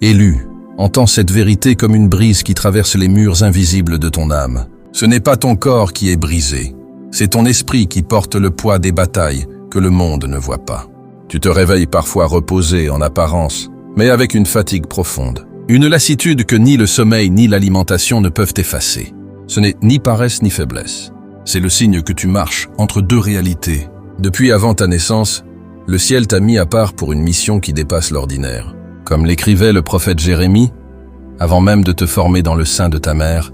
Élu, entends cette vérité comme une brise qui traverse les murs invisibles de ton âme. Ce n'est pas ton corps qui est brisé, c'est ton esprit qui porte le poids des batailles que le monde ne voit pas. Tu te réveilles parfois reposé en apparence, mais avec une fatigue profonde. Une lassitude que ni le sommeil ni l'alimentation ne peuvent effacer. Ce n'est ni paresse ni faiblesse. C'est le signe que tu marches entre deux réalités. Depuis avant ta naissance, le ciel t'a mis à part pour une mission qui dépasse l'ordinaire. Comme l'écrivait le prophète Jérémie, avant même de te former dans le sein de ta mère,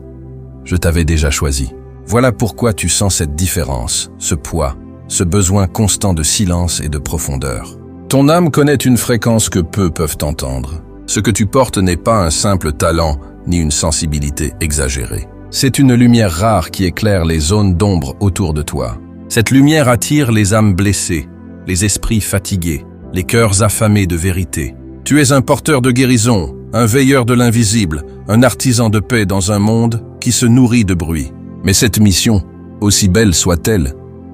je t'avais déjà choisi. Voilà pourquoi tu sens cette différence, ce poids, ce besoin constant de silence et de profondeur. Ton âme connaît une fréquence que peu peuvent entendre. Ce que tu portes n'est pas un simple talent ni une sensibilité exagérée. C'est une lumière rare qui éclaire les zones d'ombre autour de toi. Cette lumière attire les âmes blessées, les esprits fatigués, les cœurs affamés de vérité. Tu es un porteur de guérison, un veilleur de l'invisible, un artisan de paix dans un monde qui se nourrit de bruit. Mais cette mission, aussi belle soit-elle,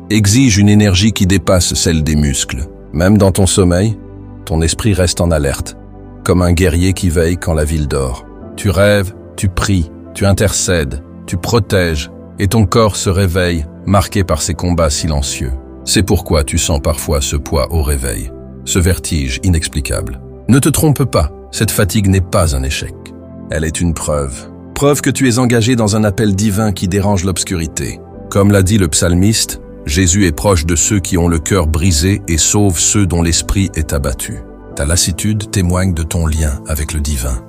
exige une énergie qui dépasse celle des muscles. Même dans ton sommeil, ton esprit reste en alerte, comme un guerrier qui veille quand la ville dort. Tu rêves, tu pries, tu intercèdes, tu protèges, et ton corps se réveille, marqué par ces combats silencieux. C'est pourquoi tu sens parfois ce poids au réveil, ce vertige inexplicable. Ne te trompe pas, cette fatigue n'est pas un échec. Elle est une preuve. Preuve que tu es engagé dans un appel divin qui dérange l'obscurité. Comme l'a dit le psalmiste, Jésus est proche de ceux qui ont le cœur brisé et sauve ceux dont l'esprit est abattu. Ta lassitude témoigne de ton lien avec le divin,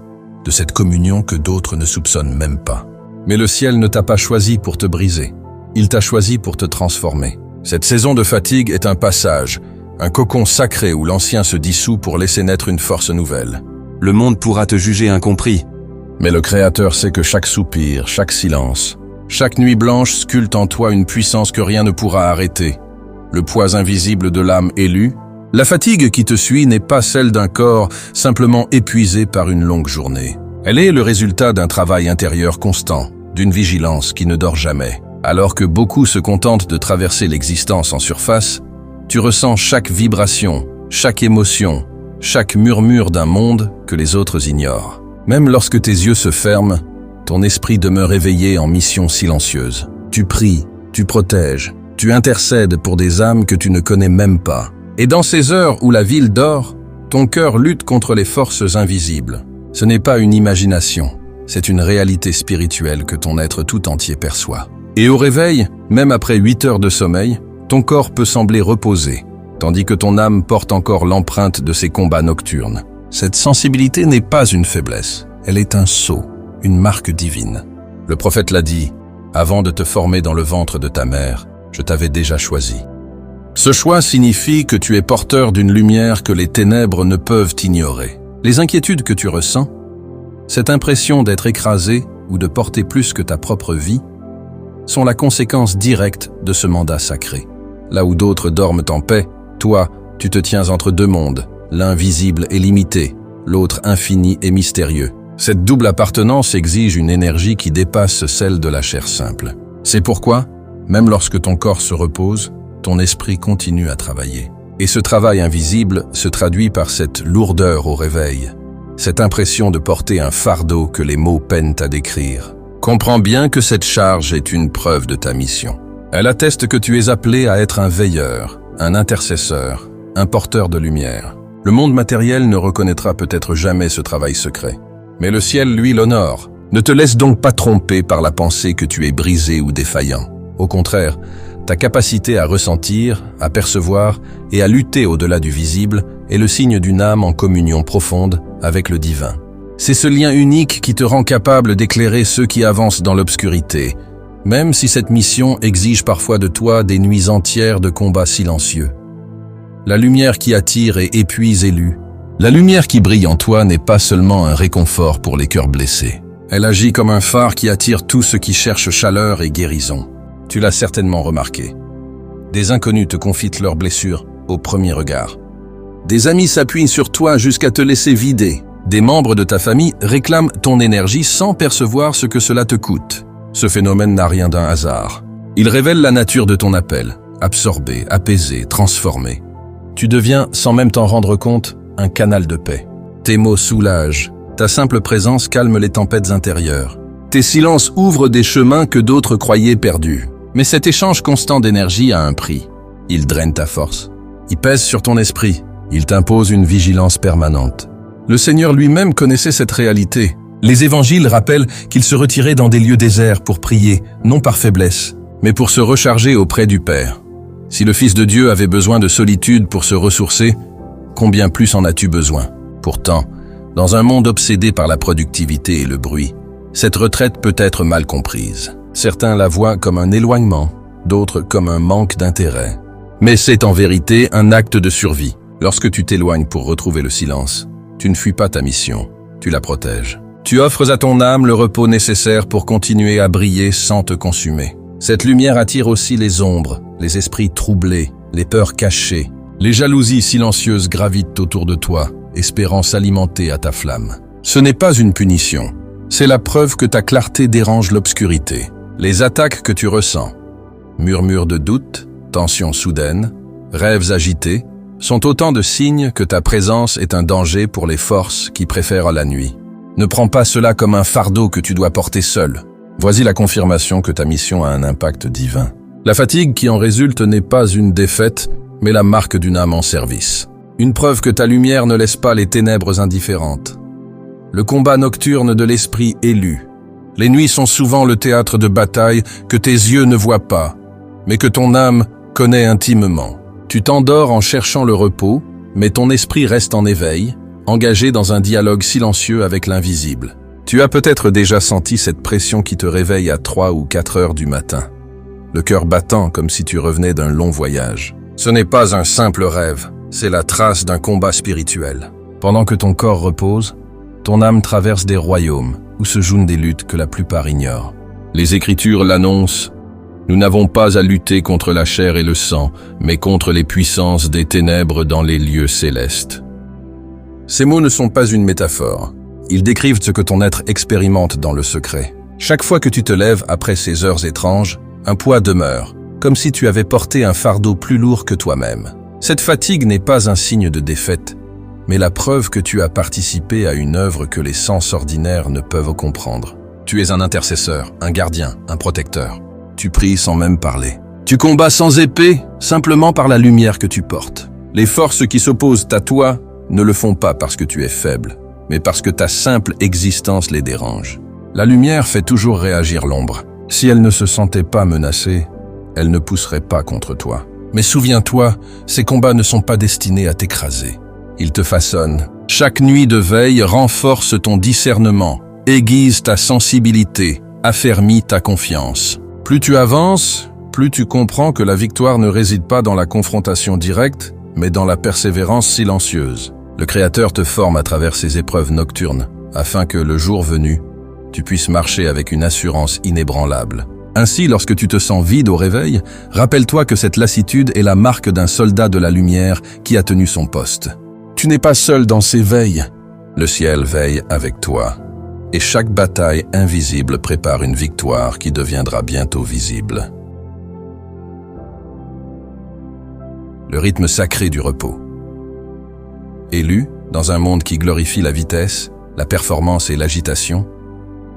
de cette communion que d'autres ne soupçonnent même pas. Mais le ciel ne t'a pas choisi pour te briser, il t'a choisi pour te transformer. Cette saison de fatigue est un passage, un cocon sacré où l'ancien se dissout pour laisser naître une force nouvelle. Le monde pourra te juger incompris. Mais le Créateur sait que chaque soupir, chaque silence, chaque nuit blanche sculpte en toi une puissance que rien ne pourra arrêter. Le poids invisible de l'âme élue. La fatigue qui te suit n'est pas celle d'un corps simplement épuisé par une longue journée. Elle est le résultat d'un travail intérieur constant, d'une vigilance qui ne dort jamais. Alors que beaucoup se contentent de traverser l'existence en surface, tu ressens chaque vibration, chaque émotion, chaque murmure d'un monde que les autres ignorent. Même lorsque tes yeux se ferment, ton esprit demeure éveillé en mission silencieuse. Tu pries, tu protèges, tu intercèdes pour des âmes que tu ne connais même pas. Et dans ces heures où la ville dort, ton cœur lutte contre les forces invisibles. Ce n'est pas une imagination, c'est une réalité spirituelle que ton être tout entier perçoit. Et au réveil, même après 8 heures de sommeil, ton corps peut sembler reposé, tandis que ton âme porte encore l'empreinte de ses combats nocturnes. Cette sensibilité n'est pas une faiblesse, elle est un sceau, une marque divine. Le prophète l'a dit, avant de te former dans le ventre de ta mère, je t'avais déjà choisi. Ce choix signifie que tu es porteur d'une lumière que les ténèbres ne peuvent ignorer. Les inquiétudes que tu ressens, cette impression d'être écrasé ou de porter plus que ta propre vie, sont la conséquence directe de ce mandat sacré. Là où d'autres dorment en paix, toi, tu te tiens entre deux mondes, l'un visible et limité, l'autre infini et mystérieux. Cette double appartenance exige une énergie qui dépasse celle de la chair simple. C'est pourquoi, même lorsque ton corps se repose, ton esprit continue à travailler. Et ce travail invisible se traduit par cette lourdeur au réveil, cette impression de porter un fardeau que les mots peinent à décrire. Comprends bien que cette charge est une preuve de ta mission. Elle atteste que tu es appelé à être un veilleur, un intercesseur, un porteur de lumière. Le monde matériel ne reconnaîtra peut-être jamais ce travail secret. Mais le ciel, lui, l'honore. Ne te laisse donc pas tromper par la pensée que tu es brisé ou défaillant. Au contraire, ta capacité à ressentir, à percevoir et à lutter au-delà du visible est le signe d'une âme en communion profonde avec le divin. C'est ce lien unique qui te rend capable d'éclairer ceux qui avancent dans l'obscurité, même si cette mission exige parfois de toi des nuits entières de combats silencieux. La lumière qui attire et épuise élu. La lumière qui brille en toi n'est pas seulement un réconfort pour les cœurs blessés. Elle agit comme un phare qui attire tous ceux qui cherchent chaleur et guérison. Tu l'as certainement remarqué. Des inconnus te confient leurs blessures au premier regard. Des amis s'appuient sur toi jusqu'à te laisser vider. Des membres de ta famille réclament ton énergie sans percevoir ce que cela te coûte. Ce phénomène n'a rien d'un hasard. Il révèle la nature de ton appel, absorbé, apaisé, transformé. Tu deviens, sans même t'en rendre compte, un canal de paix. Tes mots soulagent, ta Ta simple présence calme les tempêtes intérieures. Tes silences ouvrent des chemins que d'autres croyaient perdus. Mais cet échange constant d'énergie a un prix. Il draine ta force. Il pèse sur ton esprit. Il t'impose une vigilance permanente. Le Seigneur lui-même connaissait cette réalité. Les évangiles rappellent qu'il se retirait dans des lieux déserts pour prier, non par faiblesse, mais pour se recharger auprès du Père. Si le Fils de Dieu avait besoin de solitude pour se ressourcer, combien plus en as-tu besoin? Pourtant, dans un monde obsédé par la productivité et le bruit, cette retraite peut être mal comprise. Certains la voient comme un éloignement, d'autres comme un manque d'intérêt. Mais c'est en vérité un acte de survie. Lorsque tu t'éloignes pour retrouver le silence, tu ne fuis pas ta mission, tu la protèges. Tu offres à ton âme le repos nécessaire pour continuer à briller sans te consumer. Cette lumière attire aussi les ombres, les esprits troublés, les peurs cachées. Les jalousies silencieuses gravitent autour de toi, espérant s'alimenter à ta flamme. Ce n'est pas une punition, c'est la preuve que ta clarté dérange l'obscurité. Les attaques que tu ressens, murmures de doute, tensions soudaines, rêves agités, sont autant de signes que ta présence est un danger pour les forces qui préfèrent la nuit. Ne prends pas cela comme un fardeau que tu dois porter seul. Voici la confirmation que ta mission a un impact divin. La fatigue qui en résulte n'est pas une défaite, mais la marque d'une âme en service. Une preuve que ta lumière ne laisse pas les ténèbres indifférentes. Le combat nocturne de l'esprit élu. Les nuits sont souvent le théâtre de bataille que tes yeux ne voient pas, mais que ton âme connaît intimement. Tu t'endors en cherchant le repos, mais ton esprit reste en éveil, engagé dans un dialogue silencieux avec l'invisible. Tu as peut-être déjà senti cette pression qui te réveille à 3 ou 4 heures du matin. Le cœur battant comme si tu revenais d'un long voyage. Ce n'est pas un simple rêve, c'est la trace d'un combat spirituel. Pendant que ton corps repose, ton âme traverse des royaumes où se jouent des luttes que la plupart ignorent. Les Écritures l'annoncent. Nous n'avons pas à lutter contre la chair et le sang, mais contre les puissances des ténèbres dans les lieux célestes. Ces mots ne sont pas une métaphore. Ils décrivent ce que ton être expérimente dans le secret. Chaque fois que tu te lèves après ces heures étranges, un poids demeure, comme si tu avais porté un fardeau plus lourd que toi-même. Cette fatigue n'est pas un signe de défaite, mais la preuve que tu as participé à une œuvre que les sens ordinaires ne peuvent comprendre. Tu es un intercesseur, un gardien, un protecteur. Tu pries sans même parler. Tu combats sans épée, simplement par la lumière que tu portes. Les forces qui s'opposent à toi ne le font pas parce que tu es faible, mais parce que ta simple existence les dérange. La lumière fait toujours réagir l'ombre. Si elle ne se sentait pas menacée, elle ne pousserait pas contre toi. Mais souviens-toi, ces combats ne sont pas destinés à t'écraser. Ils te façonnent. Chaque nuit de veille renforce ton discernement, aiguise ta sensibilité, affermit ta confiance. Plus tu avances, plus tu comprends que la victoire ne réside pas dans la confrontation directe, mais dans la persévérance silencieuse. Le Créateur te forme à travers ces épreuves nocturnes, afin que, le jour venu, tu puisses marcher avec une assurance inébranlable. Ainsi, lorsque tu te sens vide au réveil, rappelle-toi que cette lassitude est la marque d'un soldat de la lumière qui a tenu son poste. Tu n'es pas seul dans ces veilles. Le ciel veille avec toi. Et chaque bataille invisible prépare une victoire qui deviendra bientôt visible. Le rythme sacré du repos. Élu, dans un monde qui glorifie la vitesse, la performance et l'agitation,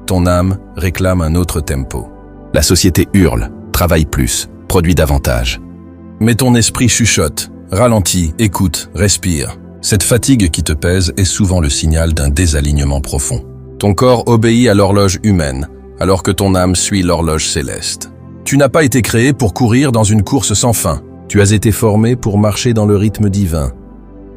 ton âme réclame un autre tempo. La société hurle, travaille plus, produit davantage. Mais ton esprit chuchote, ralentit, écoute, respire. Cette fatigue qui te pèse est souvent le signal d'un désalignement profond. Ton corps obéit à l'horloge humaine, alors que ton âme suit l'horloge céleste. Tu n'as pas été créé pour courir dans une course sans fin. Tu as été formé pour marcher dans le rythme divin,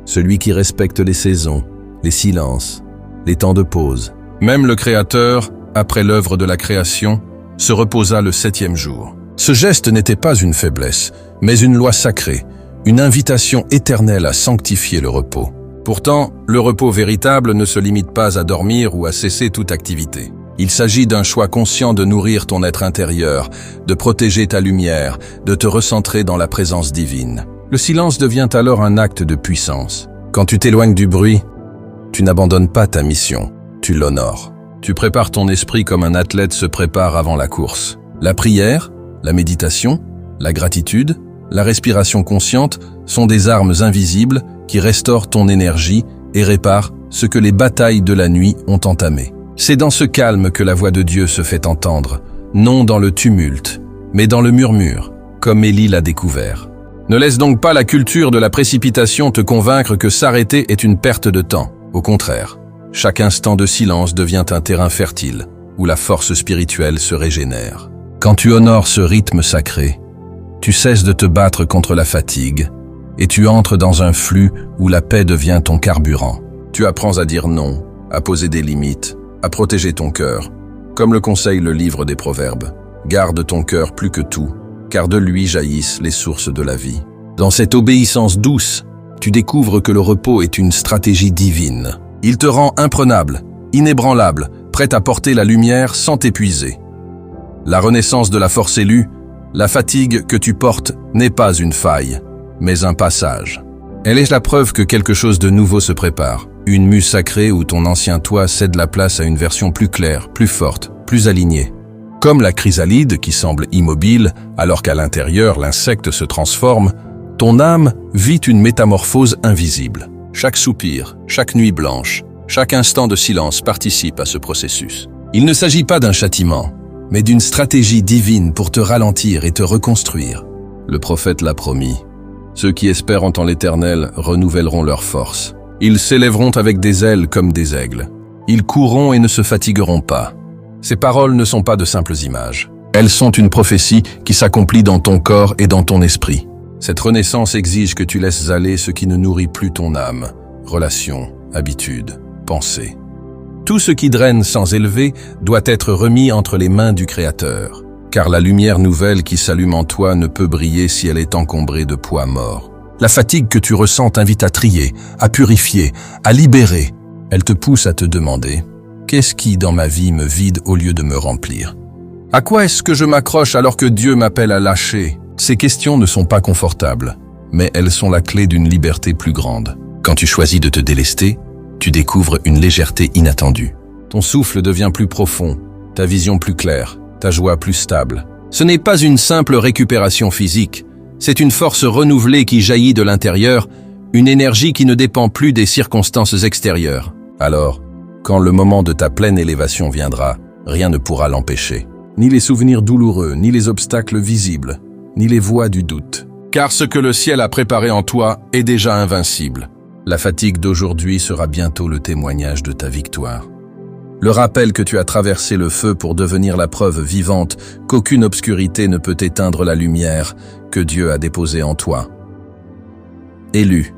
celui qui respecte les saisons, les silences, les temps de pause. Même le Créateur, après l'œuvre de la création, se reposa le 7e jour. Ce geste n'était pas une faiblesse, mais une loi sacrée, une invitation éternelle à sanctifier le repos. Pourtant, le repos véritable ne se limite pas à dormir ou à cesser toute activité. Il s'agit d'un choix conscient de nourrir ton être intérieur, de protéger ta lumière, de te recentrer dans la présence divine. Le silence devient alors un acte de puissance. Quand tu t'éloignes du bruit, tu n'abandonnes pas ta mission, tu l'honores. Tu prépares ton esprit comme un athlète se prépare avant la course. La prière, la méditation, la gratitude, la respiration consciente sont des armes invisibles qui restaurent ton énergie et réparent ce que les batailles de la nuit ont entamé. C'est dans ce calme que la voix de Dieu se fait entendre, non dans le tumulte, mais dans le murmure, comme Élie l'a découvert. Ne laisse donc pas la culture de la précipitation te convaincre que s'arrêter est une perte de temps. Au contraire, chaque instant de silence devient un terrain fertile, où la force spirituelle se régénère. Quand tu honores ce rythme sacré, tu cesses de te battre contre la fatigue, et tu entres dans un flux où la paix devient ton carburant. Tu apprends à dire non, à poser des limites, à protéger ton cœur. Comme le conseille le livre des Proverbes, garde ton cœur plus que tout, car de lui jaillissent les sources de la vie. Dans cette obéissance douce, tu découvres que le repos est une stratégie divine. Il te rend imprenable, inébranlable, prêt à porter la lumière sans t'épuiser. La renaissance de la force élue, la fatigue que tu portes n'est pas une faille, mais un passage. Elle est la preuve que quelque chose de nouveau se prépare, une mue sacrée où ton ancien toi cède la place à une version plus claire, plus forte, plus alignée. Comme la chrysalide qui semble immobile, alors qu'à l'intérieur l'insecte se transforme, ton âme vit une métamorphose invisible. Chaque soupir, chaque nuit blanche, chaque instant de silence participe à ce processus. Il ne s'agit pas d'un châtiment, mais d'une stratégie divine pour te ralentir et te reconstruire. Le prophète l'a promis. Ceux qui espèrent en l'Éternel renouvelleront leur force. Ils s'élèveront avec des ailes comme des aigles. Ils courront et ne se fatigueront pas. Ces paroles ne sont pas de simples images. Elles sont une prophétie qui s'accomplit dans ton corps et dans ton esprit. Cette renaissance exige que tu laisses aller ce qui ne nourrit plus ton âme. Relations, habitudes, pensées. Tout ce qui draine sans élever doit être remis entre les mains du Créateur. Car la lumière nouvelle qui s'allume en toi ne peut briller si elle est encombrée de poids morts. La fatigue que tu ressens t'invite à trier, à purifier, à libérer. Elle te pousse à te demander « Qu'est-ce qui, dans ma vie, me vide au lieu de me remplir ? À quoi est-ce que je m'accroche alors que Dieu m'appelle à lâcher ?» Ces questions ne sont pas confortables, mais elles sont la clé d'une liberté plus grande. Quand tu choisis de te délester, tu découvres une légèreté inattendue. Ton souffle devient plus profond, ta vision plus claire, ta joie plus stable. Ce n'est pas une simple récupération physique, c'est une force renouvelée qui jaillit de l'intérieur, une énergie qui ne dépend plus des circonstances extérieures. Alors, quand le moment de ta pleine élévation viendra, rien ne pourra l'empêcher. Ni les souvenirs douloureux, ni les obstacles visibles, ni les voix du doute. Car ce que le ciel a préparé en toi est déjà invincible. La fatigue d'aujourd'hui sera bientôt le témoignage de ta victoire. Le rappel que tu as traversé le feu pour devenir la preuve vivante qu'aucune obscurité ne peut éteindre la lumière que Dieu a déposée en toi. Élu,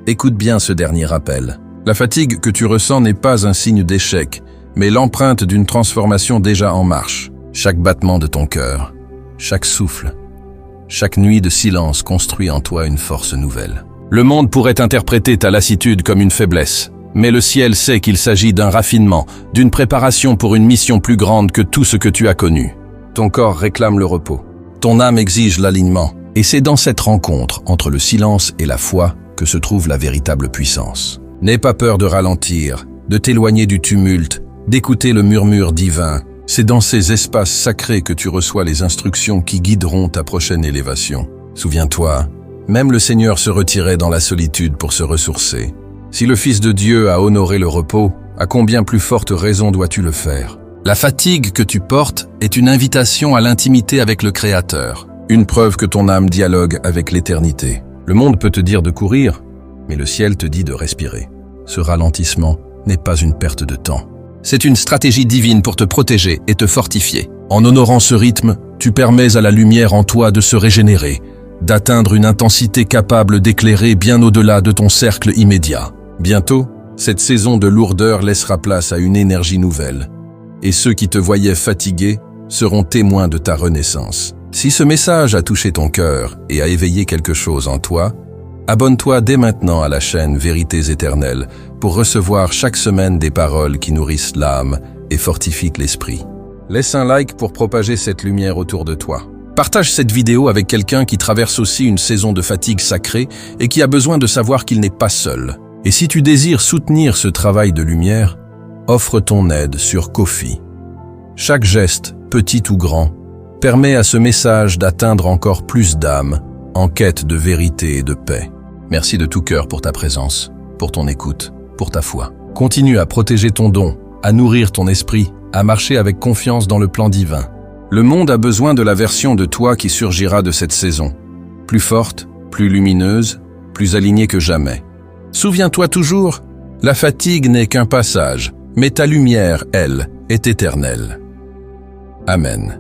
écoute bien ce dernier rappel. La fatigue que tu ressens n'est pas un signe d'échec, mais l'empreinte d'une transformation déjà en marche. Chaque battement de ton cœur, chaque souffle, chaque nuit de silence construit en toi une force nouvelle. Le monde pourrait interpréter ta lassitude comme une faiblesse, mais le ciel sait qu'il s'agit d'un raffinement, d'une préparation pour une mission plus grande que tout ce que tu as connu. Ton corps réclame le repos, ton âme exige l'alignement, et c'est dans cette rencontre entre le silence et la foi que se trouve la véritable puissance. N'aie pas peur de ralentir, de t'éloigner du tumulte, d'écouter le murmure divin. C'est dans ces espaces sacrés que tu reçois les instructions qui guideront ta prochaine élévation. Souviens-toi, même le Seigneur se retirait dans la solitude pour se ressourcer. Si le Fils de Dieu a honoré le repos, à combien plus forte raison dois-tu le faire? La fatigue que tu portes est une invitation à l'intimité avec le Créateur, une preuve que ton âme dialogue avec l'éternité. Le monde peut te dire de courir, mais le ciel te dit de respirer. Ce ralentissement n'est pas une perte de temps. C'est une stratégie divine pour te protéger et te fortifier. En honorant ce rythme, tu permets à la lumière en toi de se régénérer, d'atteindre une intensité capable d'éclairer bien au-delà de ton cercle immédiat. Bientôt, cette saison de lourdeur laissera place à une énergie nouvelle, et ceux qui te voyaient fatigué seront témoins de ta renaissance. Si ce message a touché ton cœur et a éveillé quelque chose en toi, abonne-toi dès maintenant à la chaîne Vérités Éternelles pour recevoir chaque semaine des paroles qui nourrissent l'âme et fortifient l'esprit. Laisse un like pour propager cette lumière autour de toi. Partage cette vidéo avec quelqu'un qui traverse aussi une saison de fatigue sacrée et qui a besoin de savoir qu'il n'est pas seul. Et si tu désires soutenir ce travail de lumière, offre ton aide sur Ko-fi. Chaque geste, petit ou grand, permet à ce message d'atteindre encore plus d'âmes en quête de vérité et de paix. Merci de tout cœur pour ta présence, pour ton écoute, pour ta foi. Continue à protéger ton don, à nourrir ton esprit, à marcher avec confiance dans le plan divin. Le monde a besoin de la version de toi qui surgira de cette saison. Plus forte, plus lumineuse, plus alignée que jamais. Souviens-toi toujours, la fatigue n'est qu'un passage, mais ta lumière, elle, est éternelle. Amen.